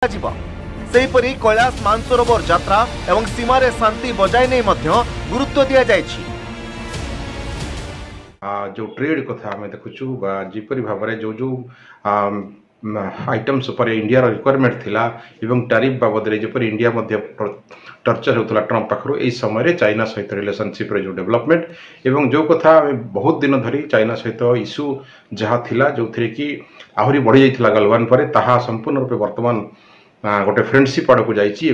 सेहीपरि कैलाश मानसरोवर यात्रा एवं सीमारे शांति बजाय नहीं गुरुत्व दि जाएछि। जो ट्रेड कथा आम देखुचु जीपरि भाव में जो जो आइटम्स पर इंडिया रिक्वायरमेंट थिला एवं टैरिफ बाबद जपरि इंडिया मध्य टर्चर होता ट्रंप पाखर यही समय चाइना सहित रिलेशनशिप जो डेवलपमेंट एवं जो कथा बहुत दिन धरी चाइना सहित इश्यू जहाँ थिला जो थे कि आहरी बढ़ी जाइथिला गलवान पर ताहा संपूर्ण रूपे वर्तमान गोटे फ्रेंडशिप आड़ को जाइए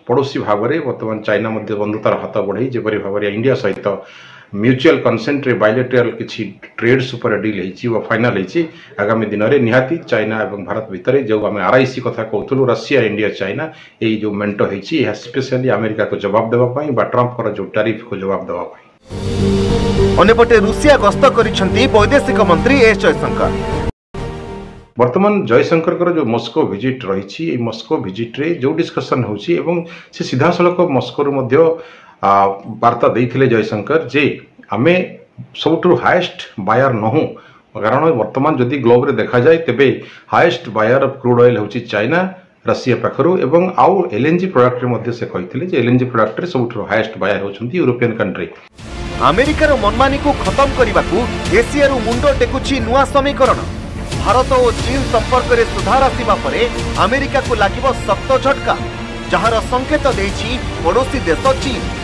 पड़ोसी भाव में वर्तमान चाइना मध्य बंधुतार हाथ बढ़ई जेपरी भाव में इंडिया सहित म्यूचुअल कनसेंट बायलेटराल किसी ट्रेड्स उपर डील हो फाइनाल होती आगामी दिन में निहाती चाइना और भारत भितर जो आम आरआईसी कथा कहूँ रशिया इंडिया चाइना यही जो मेंट होती है स्पेशली अमेरिका को जवाब देवाई ट्रंप जो टैरिफ को जवाब देवाई। अन्यपटे रूसिया गस्त करिसेंती वैदेशिक मंत्री एस जयशंकर। वर्तमान जयशंकर जो मस्को विजिट रही मस्को विजिट रे जो डिस्कसन होची एवं से सीधा सड़क मस्को वार्ता देते जयशंकर जे आमे सबुठु हाएस्ट बायर नहूँ कारण वर्तमान जदि ग्लोब रे देखा जाए तेबे highest buyer of crude oil होची चाइना रशिया पाखरु एवं आउ एलएनजी प्रोडक्ट रे से कहते जे एलएनजी प्रोडक्ट रे सबुठु हाएस्ट बायर होचंती यूरोपियन कंट्री। अमेरिकार मनमानी को खत्म करने एशिया मुंड टेकुछि नुआ समीकरण। भारत और चीन संपर्क में सुधार आसिबा परे अमेरिका को लागिबो सख्त झटका जार संकेत देछि पड़ोसी देश चीन।